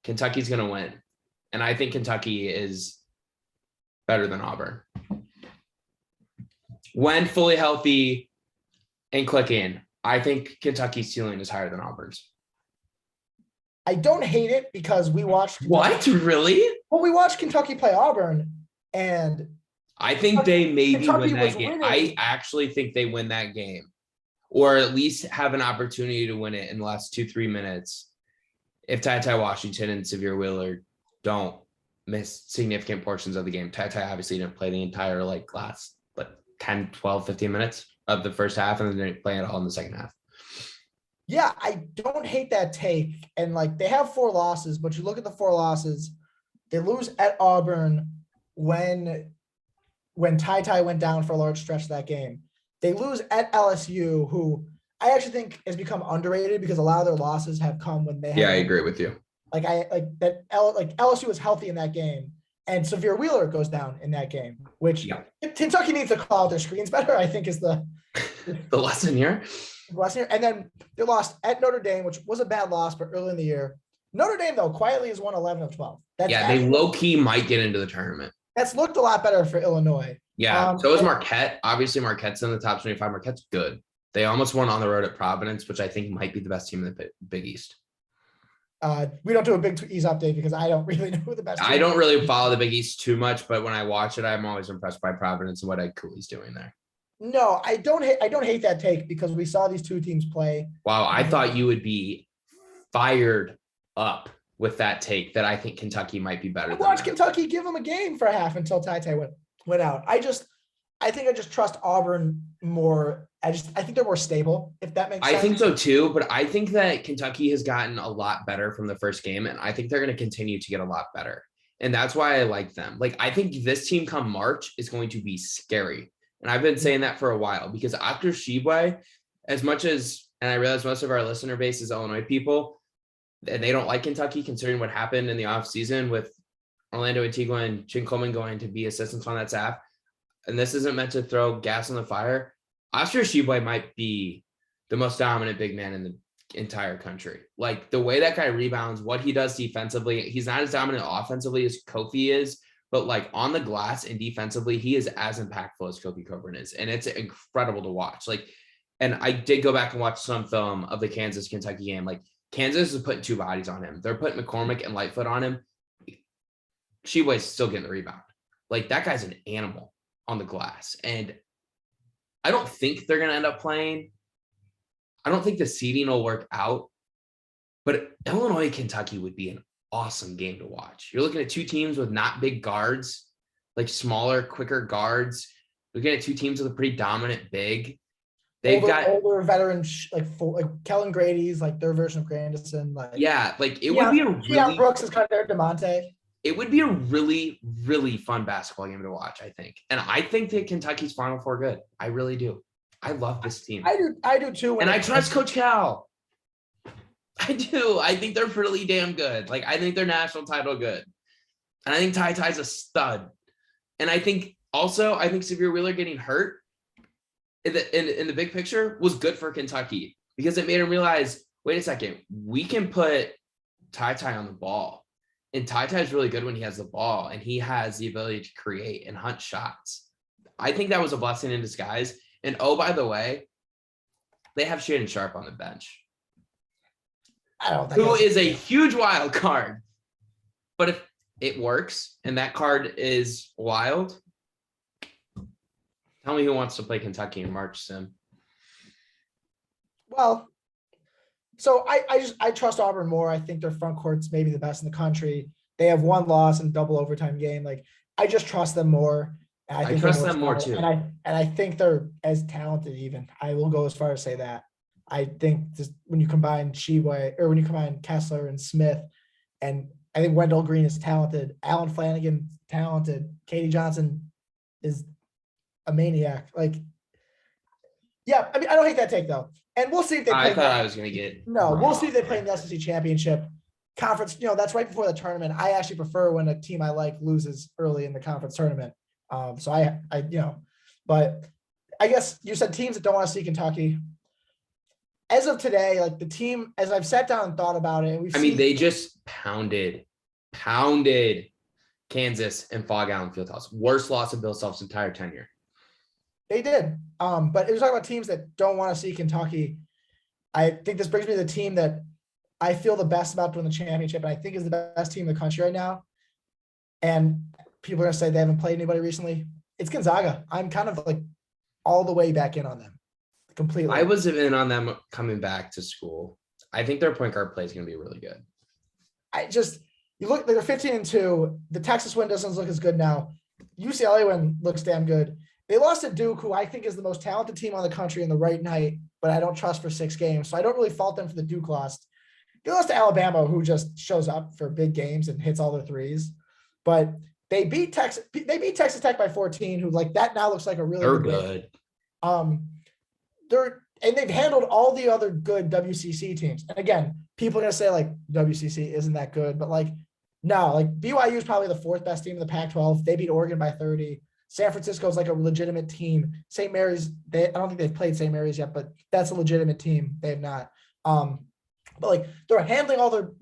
Kentucky's going to win. And I think Kentucky is better than Auburn. When fully healthy and clicking, I think Kentucky's ceiling is higher than Auburn's. I don't hate it because we watched. What? Really? Well, we watched Kentucky play Auburn, and I think they maybe win that game. I actually think they win that game, or at least have an opportunity to win it in the last 2-3 minutes. if Ty Washington and Xavier Wheeler don't miss significant portions of the game. Ty obviously didn't play the entire last 10, 12, 15 minutes of the first half, and then didn't play at all in the second half. Yeah, I don't hate that take. And they have 4 losses, but you look at the 4 losses, they lose at Auburn when Ty went down for a large stretch of that game. They lose at LSU, who I actually think has become underrated because a lot of their losses have come when they have. Yeah, I agree with you. LSU was healthy in that game, and Xavier Wheeler goes down in that game, which Kentucky needs to call out their screens better, I think is the lesson here. And then they lost at Notre Dame, which was a bad loss, but early in the year. Notre Dame, though, quietly has won 11 of 12. They low-key might get into the tournament. That's looked a lot better for Illinois. Yeah, so is Marquette. Obviously, Marquette's in the top 25. Marquette's good. They almost won on the road at Providence, which I think might be the best team in the Big East. We don't do a Big East update because I don't really know who the best team I don't really follow the Big East too much, but when I watch it, I'm always impressed by Providence and what Ed Cooley's doing there. No, I don't hate that take because we saw these 2 teams play. Wow, I thought you would be fired up with that take that I think Kentucky might be better. Watch Kentucky give them a game for a half until Ty went out. I think I just trust Auburn more. I think they're more stable, if that makes sense. I think so too, but I think that Kentucky has gotten a lot better from the first game, and I think they're going to continue to get a lot better. And that's why I like them. I think this team come March is going to be scary. And I've been saying that for a while because after Sheboy, as much as, and I realize most of our listener base is Illinois people, and they don't like Kentucky considering what happened in the offseason with Orlando Antigua and Chin Coleman going to be assistants on that staff. And this isn't meant to throw gas on the fire. Oscar Sheboy might be the most dominant big man in the entire country. The way that guy rebounds, what he does defensively, he's not as dominant offensively as Kofi is, but on the glass and defensively, he is as impactful as Kofi Coburn is. And it's incredible to watch. And I did go back and watch some film of the Kansas-Kentucky game. Kansas is putting 2 bodies on him. They're putting McCormick and Lightfoot on him. Sheboy's still getting the rebound. That guy's an animal on the glass. And I don't think they're going to end up playing. I don't think the seeding will work out. But Illinois, Kentucky would be an awesome game to watch. You're looking at 2 teams with not big guards, smaller, quicker guards. Looking at 2 teams with a pretty dominant big. They've got older veterans Kellen Grady's their version of Grandison. Would be a really Brooks is kind of their DeMonte. It would be a really, really fun basketball game to watch, I think. And I think that Kentucky's Final Four good. I really do. I love this team. I do too. And I trust Coach Cal. I do. I think they're really damn good. I think they're national title good. And I think Ty's a stud. And I think Xavier Wheeler getting hurt in the big picture was good for Kentucky because it made him realize, wait a second, we can put Ty on the ball. And Ty is really good when he has the ball and he has the ability to create and hunt shots. I think that was a blessing in disguise. And oh, by the way, they have Shannon Sharp on the bench. Who is a huge wild card. But if it works and that card is wild, tell me who wants to play Kentucky in March, Sim. Well, so I trust Auburn more. I think their front court's maybe the best in the country. They have 1 loss in double overtime game. I just trust them more. I trust them more too. And I think they're as talented even. I will go as far as say that. I think just when you combine Kessler and Smith, and I think Wendell Green is talented. Alan Flanagan talented. Katie Johnson is a maniac. Yeah, I don't hate that take though. And we'll see if they play. I thought I was going to get. No, we'll see if they play in the SEC championship conference. That's right before the tournament. I actually prefer when a team I like loses early in the conference tournament. So but I guess you said teams that don't want to see Kentucky. As of today, the team, as I've sat down and thought about it, they just pounded Kansas and Fog Allen Fieldhouse. Worst loss of Bill Self's entire tenure. They did. But it was talking about teams that don't want to see Kentucky. I think this brings me to the team that I feel the best about to win the championship, and I think is the best team in the country right now. And people are going to say they haven't played anybody recently. It's Gonzaga. I'm kind of all the way back in on them. Completely. I was in on them coming back to school. I think their point guard play is going to be really good. you look, they're 15-2. The Texas win doesn't look as good now. UCLA win looks damn good. They lost to Duke, who I think is the most talented team on the country in the right night, but I don't trust for 6 games. So I don't really fault them for the Duke loss. They lost to Alabama, who just shows up for big games and hits all their threes. But they beat Texas Tech by 14, who like that now looks like a really They're good good. They've handled all the other good WCC teams. And again, people are gonna say like WCC isn't that good, but like no, like BYU is probably the 4th best team in the Pac-12. They beat Oregon by 30. San Francisco is like a legitimate team. St. Mary's, I don't think they've played St. Mary's yet, but that's a legitimate team. They have not. But like they're handling all the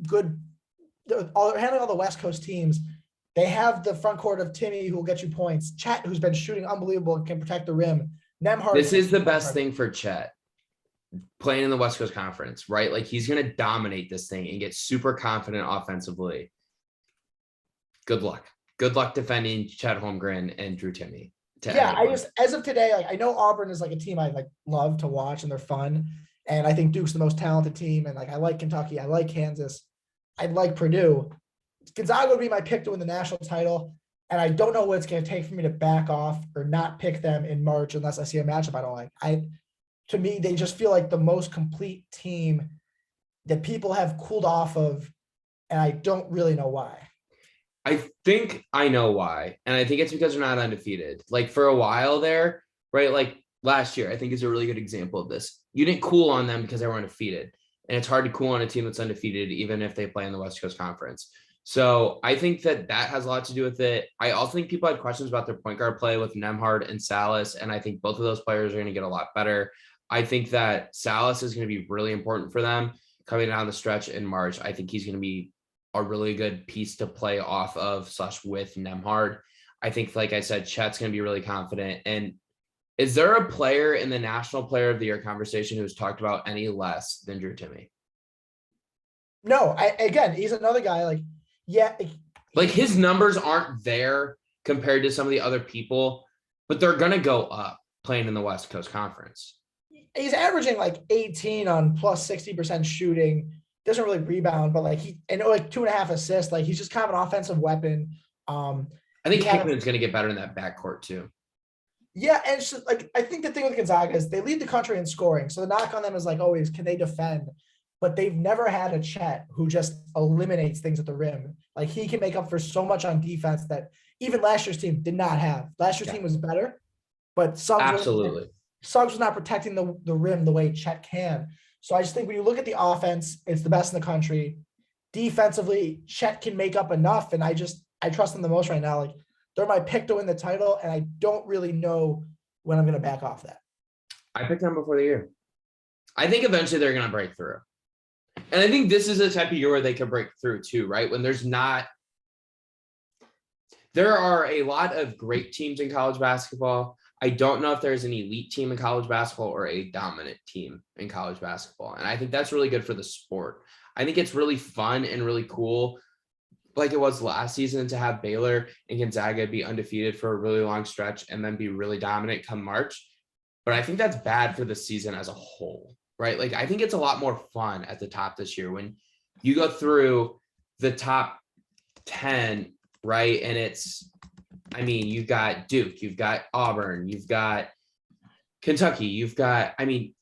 West Coast teams. They have the front court of Timmy, who will get you points. Chet, who's been shooting unbelievable, can protect the rim. Nembhard. This is the best thing for Chet, playing in the West Coast Conference, right? Like he's going to dominate this thing and get super confident offensively. Good luck. Good luck defending Chet Holmgren and Drew Timme. As of today, like I know Auburn is like a team I like love to watch and they're fun. And I think Duke's the most talented team. And like I like Kentucky, I like Kansas, I like Purdue. Gonzaga would be my pick to win the national title. And I don't know what it's going to take for me to back off or not pick them in March unless I see a matchup I don't like. To me, they just feel like the most complete team that people have cooled off of. And I don't really know why. I think I know why. And I think it's because they're not undefeated. Like for a while there, right? Like last year, I think is a really good example of this. You didn't cool on them because they were undefeated. And it's hard to cool on a team that's undefeated, even if they play in the West Coast Conference. So I think that has a lot to do with it. I also think people had questions about their point guard play with Nembhard and Salas. And I think both of those players are going to get a lot better. I think that Salas is going to be really important for them coming down the stretch in March. I think he's going to be a really good piece to play off of / with Nembhard. I think, like I said, Chet's going to be really confident. And is there a player in the National Player of the Year conversation who's talked about any less than Drew Timme? No, he's another guy like his numbers aren't there compared to some of the other people, but they're going to go up playing in the West Coast Conference. He's averaging like 18 on plus 60% shooting. Doesn't really rebound, but like 2.5 assists. Like he's just kind of an offensive weapon. I think Hickman's going to get better in that backcourt too. Yeah, and it's just, like I think the thing with Gonzaga is they lead the country in scoring. So the knock on them is like always, can they defend? But they've never had a Chet who just eliminates things at the rim. Like he can make up for so much on defense that even last year's team did not have. Last year's team was better, but Suggs was not protecting the rim the way Chet can. So I just think when you look at the offense, it's the best in the country. Defensively, Chet can make up enough, and I trust them the most right now. Like they're my pick to win the title, and I don't really know when I'm going to back off that. I picked them before the year. I think eventually they're going to break through. And I think this is the type of year where they could break through too, right? When there are a lot of great teams in college basketball. I don't know if there's an elite team in college basketball or a dominant team in college basketball. And I think that's really good for the sport. I think it's really fun and really cool, like it was last season, to have Baylor and Gonzaga be undefeated for a really long stretch and then be really dominant come March. But I think that's bad for the season as a whole, right? Like I think it's a lot more fun at the top this year when you go through the top 10, right? And you've got Duke, you've got Auburn, you've got Kentucky, you've got, reading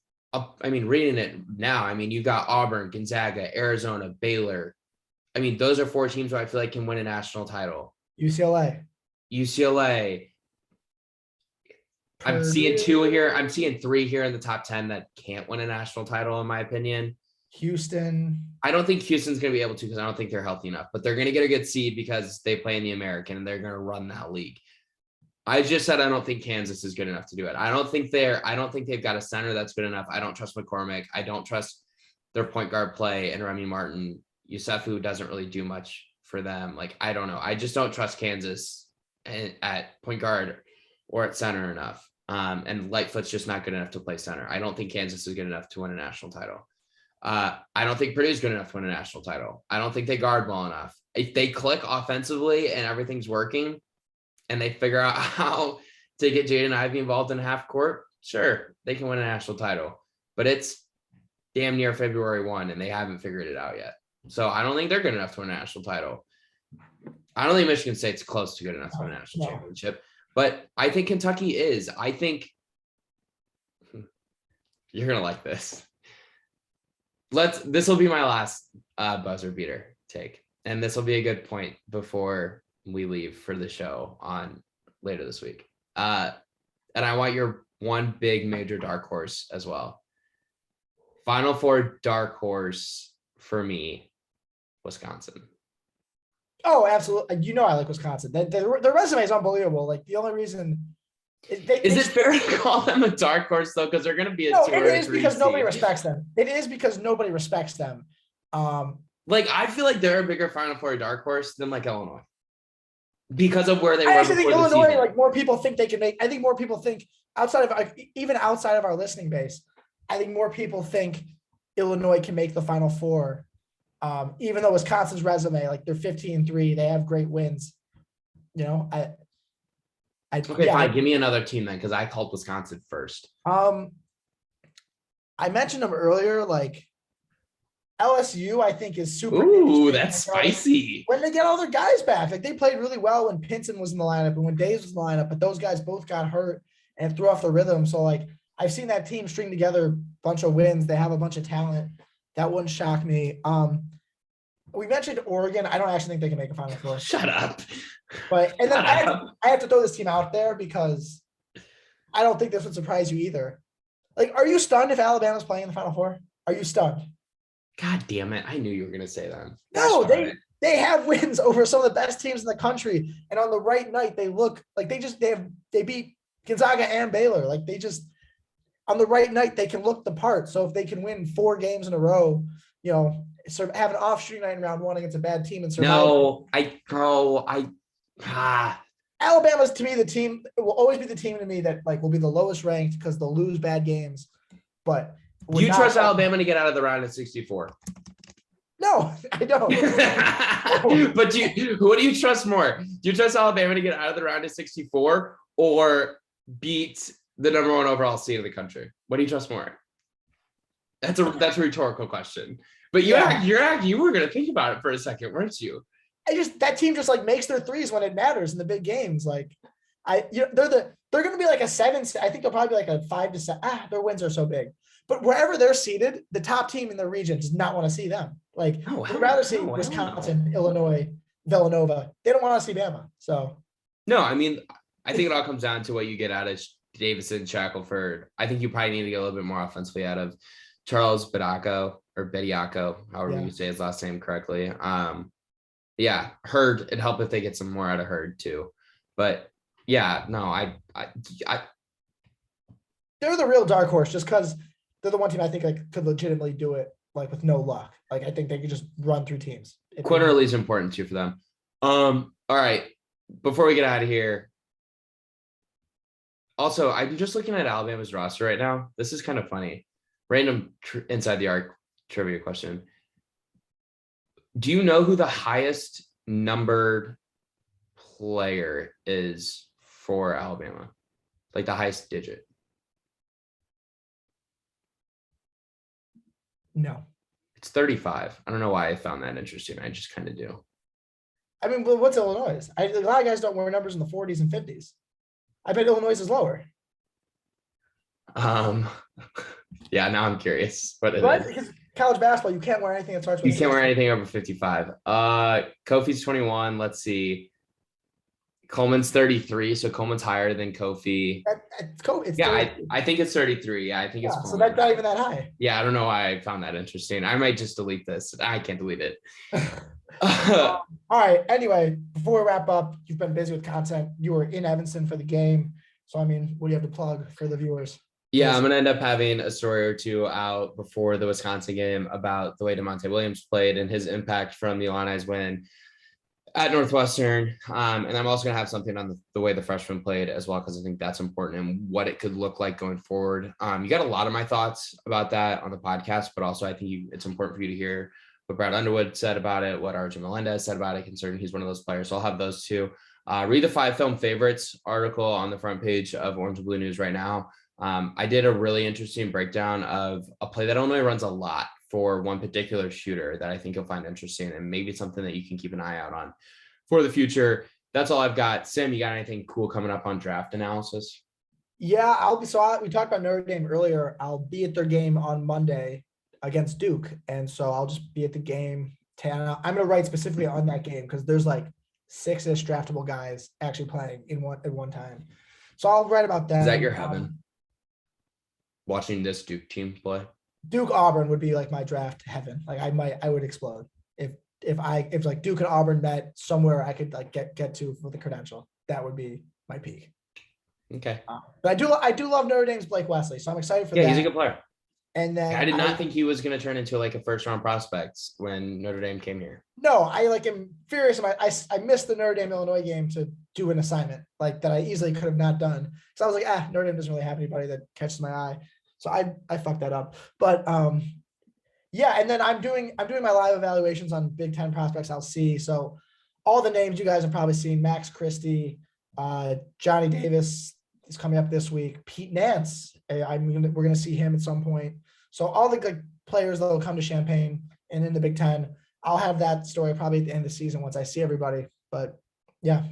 it now, you've got Auburn, Gonzaga, Arizona, Baylor. Those are 4 teams who I feel like can win a national title. UCLA. I'm seeing 2 here. I'm seeing 3 here in the top 10 that can't win a national title, in my opinion. Houston. I don't think Houston's going to be able to because I don't think they're healthy enough, but they're going to get a good seed because they play in the American and they're going to run that league. I just said I don't think Kansas is good enough to do it. I don't think they've got a center that's good enough. I don't trust McCormick. I don't trust their point guard play and Remy Martin. Yusufu doesn't really do much for them. Like, I don't know. I just don't trust Kansas at point guard or at center enough. And Lightfoot's just not good enough to play center. I don't think Kansas is good enough to win a national title. I don't think Purdue's good enough to win a national title. I don't think they guard well enough. If they click offensively and everything's working and they figure out how to get Jaden Ivey involved in half court, sure, they can win a national title. But it's damn near February 1 and they haven't figured it out yet. So I don't think they're good enough to win a national title. I don't think Michigan State's close to good enough to win a national championship, but I think Kentucky is. I think you're going to like this. This will be my last buzzer beater take. And this will be a good point before we leave for the show on later this week. And I want your one big major dark horse as well. Final Four dark horse for me, Wisconsin. Oh, absolutely. You know I like Wisconsin. Their resume is unbelievable. Like the only reason is it fair to call them a dark horse though? Because they're going to be a 2 or 3 it is because nobody respects them. It is because nobody respects them. Like I feel like they're a bigger Final Four dark horse than like Illinois because of where they were. I actually think Illinois, like more people think they can make. I think more people think outside of our listening base. I think more people think Illinois can make the Final Four. Even though Wisconsin's resume, like they're 15-3, they have great wins. You know, fine. Give me another team then, because I called Wisconsin first. I mentioned them earlier, like LSU, I think is super. Ooh, that's spicy. When they get all their guys back, like they played really well when Pinson was in the lineup and when Days was in the lineup, but those guys both got hurt and threw off the rhythm. So like I've seen that team string together a bunch of wins. They have a bunch of talent. That wouldn't shock me. We mentioned Oregon. I don't actually think they can make a Final Four. Shut up. But and then I have to throw this team out there because I don't think this would surprise you either. Like, are you stunned if Alabama's playing in the Final Four? Are you stunned? God damn it. I knew you were going to say that. No, they have wins over some of the best teams in the country. And on the right night, they look like they beat Gonzaga and Baylor. Like on the right night, they can look the part. So if they can win 4 games in a row, you know, have an off shooting night in round 1 against a bad team and survive. Alabama's to me the team. It will always be the team to me that like will be the lowest ranked because they'll lose bad games. But do you trust Alabama to get out of the round of 64? No, I don't. But who do you trust more? Do you trust Alabama to get out of the round of 64 or beat the number 1 overall seed of the country? What do you trust more? That's a rhetorical question. But you were going to think about it for a second, weren't you? That team just like makes their threes when it matters in the big games. Like they're going to be like a 7. I think they'll probably be like a 5 to 7. Their wins are so big. But wherever they're seated, the top team in the region does not want to see them. Like they'd rather see Wisconsin, Illinois, Villanova. They don't want to see Bama. So no, I mean, I think it all comes down to what you get out of Davison, Shackelford. I think you probably need to get a little bit more offensively out of Charles Bediako, however you say his last name correctly. Hurd, it'd help if they get some more out of Hurd too. But yeah, no, I they're the real dark horse just because they're the one team I think like could legitimately do it like with no luck. Like I think they could just run through teams. Quinterly is important too for them. All right, before we get out of here. Also, I'm just looking at Alabama's roster right now. This is kind of funny. Random inside the arc trivia question. Do you know who the highest numbered player is for Alabama? Like the highest digit? No. It's 35. I don't know why I found that interesting. I just kind of do. I mean, what's Illinois? A lot of guys don't wear numbers in the 40s and 50s. I bet Illinois is lower. Yeah, now I'm curious. Because college basketball, you can't wear anything that starts with. You can't wear anything over 55. Kofi's 21. Let's see. Coleman's 33, so Coleman's higher than Kofi. I think it's 33. Yeah, I think it's Coleman. So that's not even that high. Yeah, I don't know why I found that interesting. I might just delete this. I can't delete it. All right. Anyway, before we wrap up, you've been busy with content. You were in Evanston for the game. So, I mean, what do you have to plug for the viewers? Yeah, I'm going to end up having a story or two out before the Wisconsin game about the way DeMonte Williams played and his impact from the Illini's win at Northwestern. And I'm also going to have something on the way the freshmen played as well, because I think that's important and what it could look like going forward. You got a lot of my thoughts about that on the podcast, but also I think it's important for you to hear what Brad Underwood said about it, what RJ Melendez said about it, concerning he's one of those players. So I'll have those two. Read the 5 film favorites article on the front page of Orange and Blue News right now. I did a really interesting breakdown of a play that Illinois runs a lot for one particular shooter that I think you'll find interesting and maybe something that you can keep an eye out on for the future. That's all I've got. Sim, you got anything cool coming up on draft analysis? Yeah, we talked about Notre Dame earlier. I'll be at their game on Monday against Duke. And so I'll just be at the game. I'm going to write specifically on that game because there's like 6-ish draftable guys actually playing at one time. So I'll write about that. Is that your heaven? Watching this Duke team play? Duke Auburn would be like my draft heaven. Like I would explode if like Duke and Auburn met somewhere I could like get to for the credential. That would be my peak. Okay. But I do love Notre Dame's Blake Wesley, so I'm excited for that. Yeah, he's a good player. And then I did not think he was going to turn into like a first round prospect when Notre Dame came here. No, I like am furious. I missed the Notre Dame Illinois game to do an assignment like that I easily could have not done. So I was like, Notre Dame doesn't really have anybody that catches my eye. So I fucked that up. But yeah, and then I'm doing my live evaluations on Big Ten prospects I'll see. So all the names you guys have probably seen: Max Christie, Johnny Davis is coming up this week. Pete Nance, we're gonna see him at some point. So all the players that will come to Champaign and in the Big Ten, I'll have that story probably at the end of the season once I see everybody. But yeah,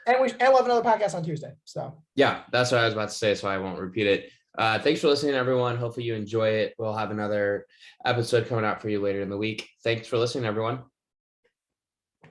and we'll have another podcast on Tuesday. So yeah, that's what I was about to say, so I won't repeat it. Thanks for listening, everyone. Hopefully you enjoy it. We'll have another episode coming out for you later in the week. Thanks for listening, everyone.